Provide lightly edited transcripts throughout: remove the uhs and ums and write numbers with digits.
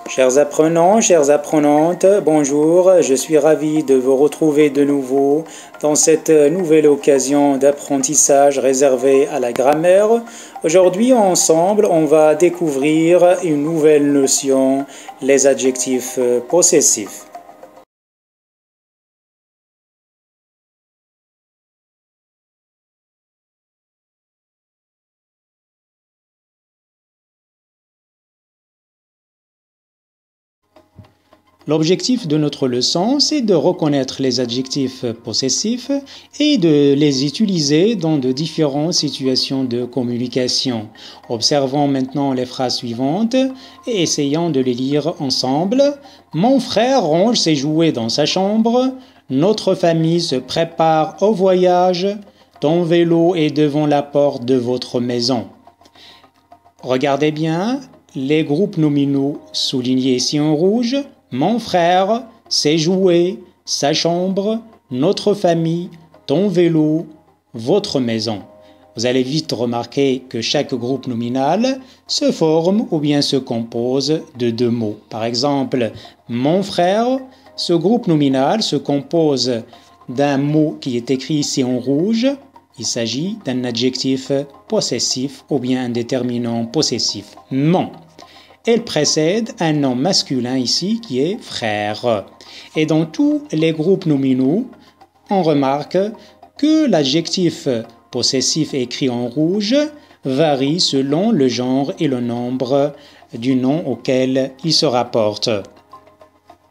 Chers apprenants, chères apprenantes, bonjour, je suis ravi de vous retrouver de nouveau dans cette nouvelle occasion d'apprentissage réservée à la grammaire. Aujourd'hui, ensemble, on va découvrir une nouvelle notion, les adjectifs possessifs. L'objectif de notre leçon, c'est de reconnaître les adjectifs possessifs et de les utiliser dans de différentes situations de communication. Observons maintenant les phrases suivantes et essayons de les lire ensemble. Mon frère range ses jouets dans sa chambre. Notre famille se prépare au voyage. Ton vélo est devant la porte de votre maison. Regardez bien les groupes nominaux soulignés ici en rouge. Mon frère, ses jouets, sa chambre, notre famille, ton vélo, votre maison. Vous allez vite remarquer que chaque groupe nominal se forme ou bien se compose de deux mots. Par exemple, mon frère, ce groupe nominal se compose d'un mot qui est écrit ici en rouge. Il s'agit d'un adjectif possessif ou bien un déterminant possessif. Mon. Elle précède un nom masculin ici qui est frère. Et dans tous les groupes nominaux, on remarque que l'adjectif possessif écrit en rouge varie selon le genre et le nombre du nom auquel il se rapporte.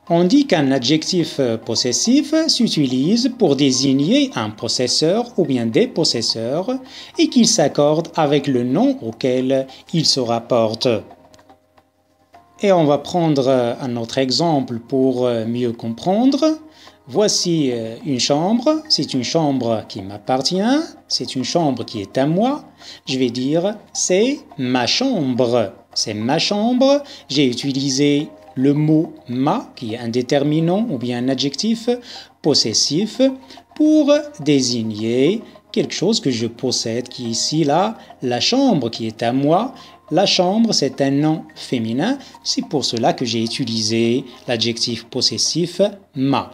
On dit qu'un adjectif possessif s'utilise pour désigner un possesseur ou bien des possesseurs et qu'il s'accorde avec le nom auquel il se rapporte. Et on va prendre un autre exemple pour mieux comprendre. Voici une chambre, c'est une chambre qui m'appartient, c'est une chambre qui est à moi. Je vais dire c'est ma chambre, c'est ma chambre. J'ai utilisé le mot ma qui est un déterminant ou bien un adjectif possessif pour désigner quelque chose que je possède qui est ici là, la chambre qui est à moi. La chambre, c'est un nom féminin, c'est pour cela que j'ai utilisé l'adjectif possessif ma.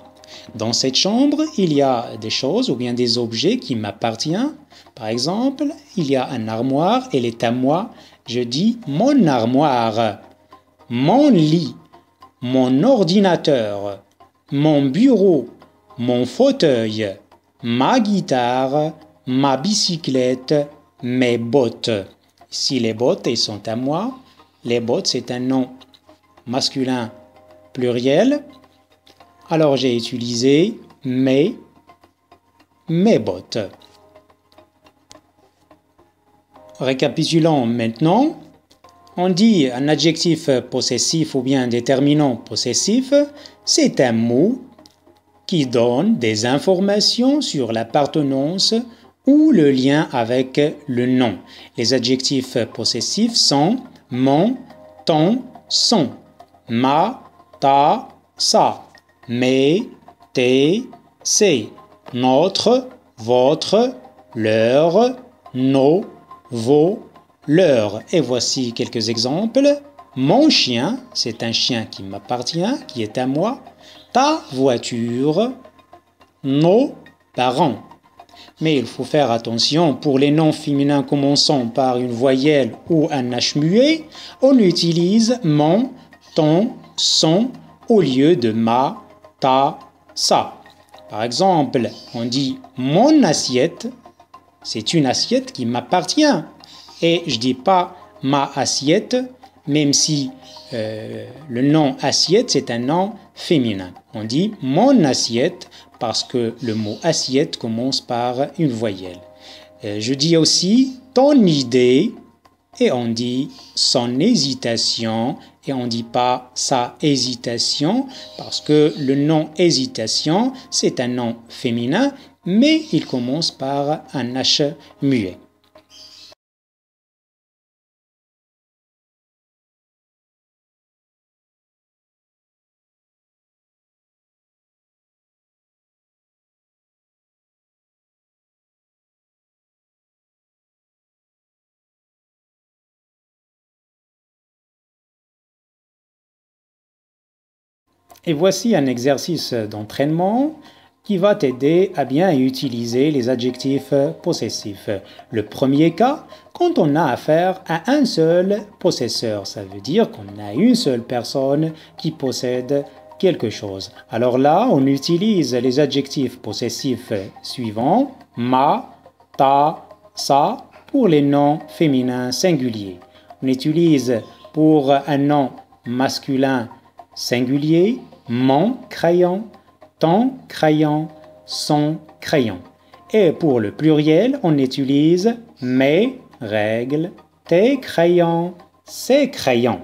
Dans cette chambre, il y a des choses ou bien des objets qui m'appartiennent. Par exemple, il y a une armoire, elle est à moi. Je dis mon armoire, mon lit, mon ordinateur, mon bureau, mon fauteuil, ma guitare, ma bicyclette, mes bottes. Si les bottes elles sont à moi, les bottes c'est un nom masculin pluriel, alors j'ai utilisé mes bottes. Récapitulons maintenant. On dit un adjectif possessif ou bien un déterminant possessif, c'est un mot qui donne des informations sur l'appartenance ou le lien avec le nom. Les adjectifs possessifs sont mon, ton, son, ma, ta, sa, mes, tes, ses, notre, votre, leur, nos, vos, leur. Et voici quelques exemples. Mon chien, c'est un chien qui m'appartient, qui est à moi. Ta voiture, nos parents. Mais il faut faire attention, pour les noms féminins commençant par une voyelle ou un H muet, on utilise mon, ton, son au lieu de ma, ta, sa. Par exemple, on dit mon assiette, c'est une assiette qui m'appartient. Et je ne dis pas ma assiette, même si le nom assiette, c'est un nom féminin. On dit mon assiette parce que le mot assiette commence par une voyelle. Je dis aussi ton idée et on dit son hésitation et on ne dit pas sa hésitation parce que le nom hésitation, c'est un nom féminin, mais il commence par un H muet. Et voici un exercice d'entraînement qui va t'aider à bien utiliser les adjectifs possessifs. Le premier cas, quand on a affaire à un seul possesseur, ça veut dire qu'on a une seule personne qui possède quelque chose. Alors là, on utilise les adjectifs possessifs suivants, ma, ta, sa, pour les noms féminins singuliers. On utilise pour un nom masculin singulier, mon crayon, ton crayon, son crayon. Et pour le pluriel, on utilise mes règles, tes crayons, ses crayons.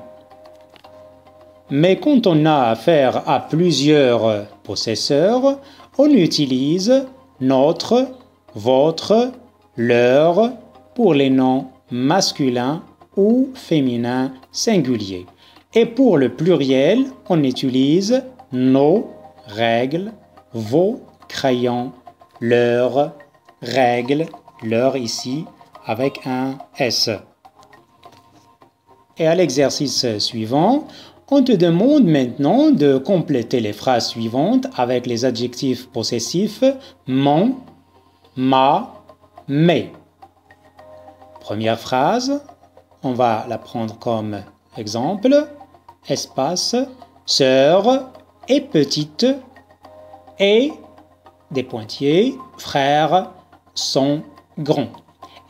Mais quand on a affaire à plusieurs possesseurs, on utilise notre, votre, leur pour les noms masculins ou féminins singuliers. Et pour le pluriel, on utilise nos règles, vos crayons, leurs règles, leur ici avec un S. Et à l'exercice suivant, on te demande maintenant de compléter les phrases suivantes avec les adjectifs possessifs mon, ma, mes. Première phrase, on va la prendre comme exemple. Espace, sœur et petite et des pointillés, frères sont grands.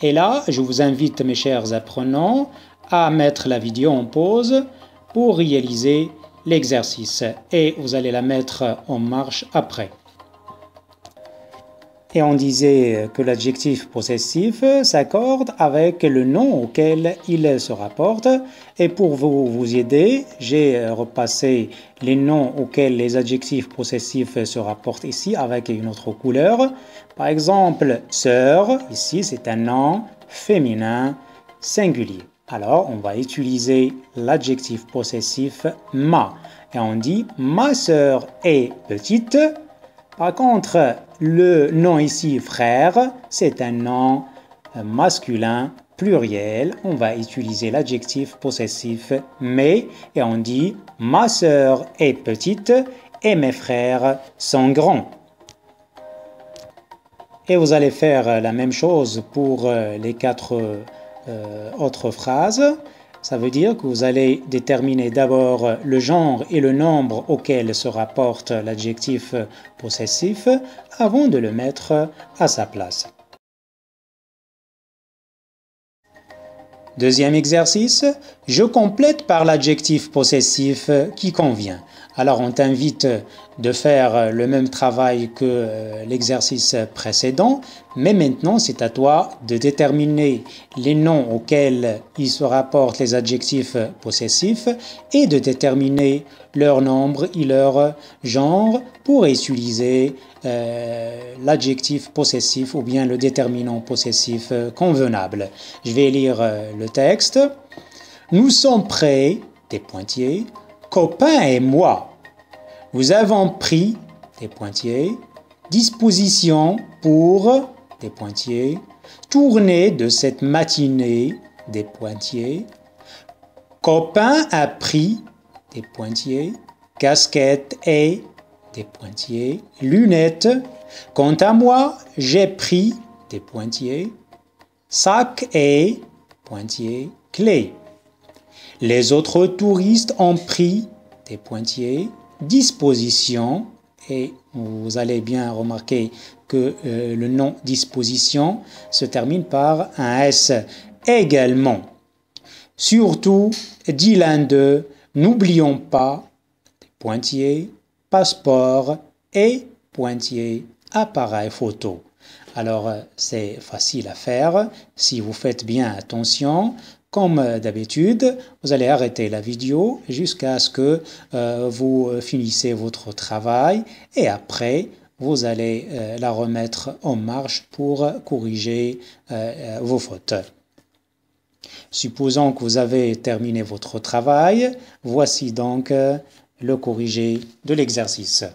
Et là, je vous invite, mes chers apprenants, à mettre la vidéo en pause pour réaliser l'exercice et vous allez la mettre en marche après. Et on disait que l'adjectif possessif s'accorde avec le nom auquel il se rapporte. Et pour vous aider, j'ai repassé les noms auxquels les adjectifs possessifs se rapportent ici avec une autre couleur. Par exemple, sœur, ici c'est un nom féminin singulier. Alors, on va utiliser l'adjectif possessif ma. Et on dit ma sœur est petite. Par contre, le nom ici frère, c'est un nom masculin pluriel. On va utiliser l'adjectif possessif mais et on dit ma sœur est petite et mes frères sont grands. Et vous allez faire la même chose pour les 4 autres phrases. Ça veut dire que vous allez déterminer d'abord le genre et le nombre auquel se rapporte l'adjectif possessif avant de le mettre à sa place. Deuxième exercice, je complète par l'adjectif possessif qui convient. Alors on t'invite de faire le même travail que l'exercice précédent, mais maintenant c'est à toi de déterminer les noms auxquels il se rapportent les adjectifs possessifs et de déterminer leur nombre et leur genre pour utiliser l'adjectif possessif ou bien le déterminant possessif convenable. Je vais lire le texte. Nous sommes prêts, des pointillés, copains et moi. Nous avons pris, des pointillés, disposition pour, des pointillés, tournée de cette matinée, des pointillés. Copain a pris, des pointillés, casquette et, des pointillés, lunettes. Quant à moi, j'ai pris, des pointillés, sac et, pointillés, clé. Les autres touristes ont pris, des pointillés, disposition, et vous allez bien remarquer que le nom disposition se termine par un S également. Surtout, dit l'un d'eux, n'oublions pas, pointillés, passeport et pointillés, appareil photo. Alors, c'est facile à faire si vous faites bien attention. Comme d'habitude, vous allez arrêter la vidéo jusqu'à ce que vous finissez votre travail et après, vous allez la remettre en marche pour corriger vos fautes. Supposons que vous avez terminé votre travail, voici donc le corrigé de l'exercice.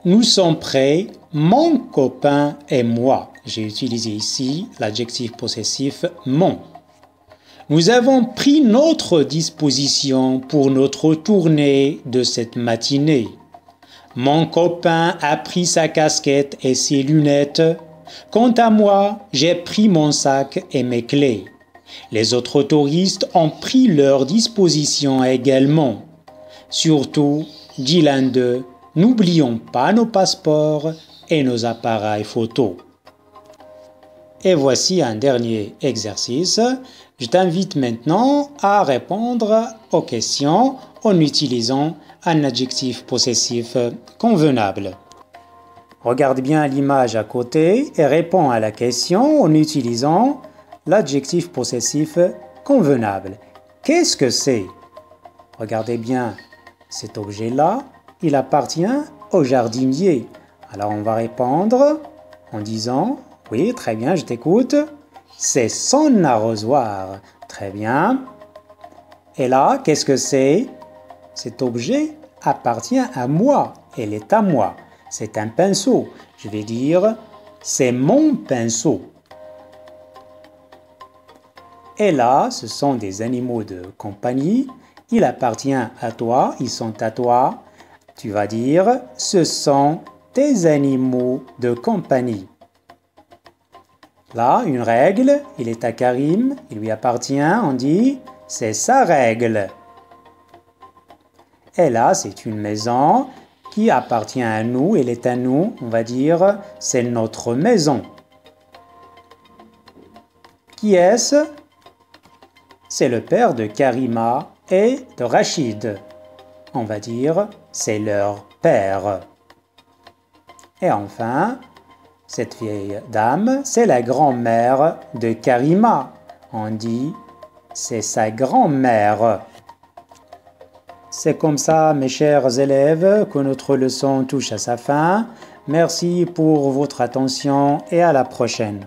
Nous sommes prêts, mon copain et moi. J'ai utilisé ici l'adjectif possessif mon. Nous avons pris notre disposition pour notre tournée de cette matinée. Mon copain a pris sa casquette et ses lunettes. Quant à moi, j'ai pris mon sac et mes clés. Les autres touristes ont pris leur disposition également. Surtout, dit l'un d'eux, n'oublions pas nos passeports et nos appareils photo. Et voici un dernier exercice. Je t'invite maintenant à répondre aux questions en utilisant un adjectif possessif convenable. Regarde bien l'image à côté et réponds à la question en utilisant l'adjectif possessif convenable. Qu'est-ce que c'est? Regardez bien cet objet-là, il appartient au jardinier. Alors on va répondre en disant « Oui, très bien, je t'écoute. C'est son arrosoir. » Très bien. Et là, qu'est-ce que c'est? Cet objet appartient à moi. Elle est à moi. C'est un pinceau. Je vais dire « C'est mon pinceau. » Et là, ce sont des animaux de compagnie. Il appartient à toi, ils sont à toi. Tu vas dire « Ce sont tes animaux de compagnie. » Là, une règle, il est à Karim, il lui appartient, on dit « C'est sa règle. » Et là, c'est une maison qui appartient à nous, elle est à nous, on va dire « C'est notre maison. » Qui est-ce? C'est le père de Karima et de Rachid. On va dire « C'est leur père. » Et enfin, cette vieille dame, c'est la grand-mère de Karima. On dit « C'est sa grand-mère. » C'est comme ça, mes chers élèves, que notre leçon touche à sa fin. Merci pour votre attention et à la prochaine.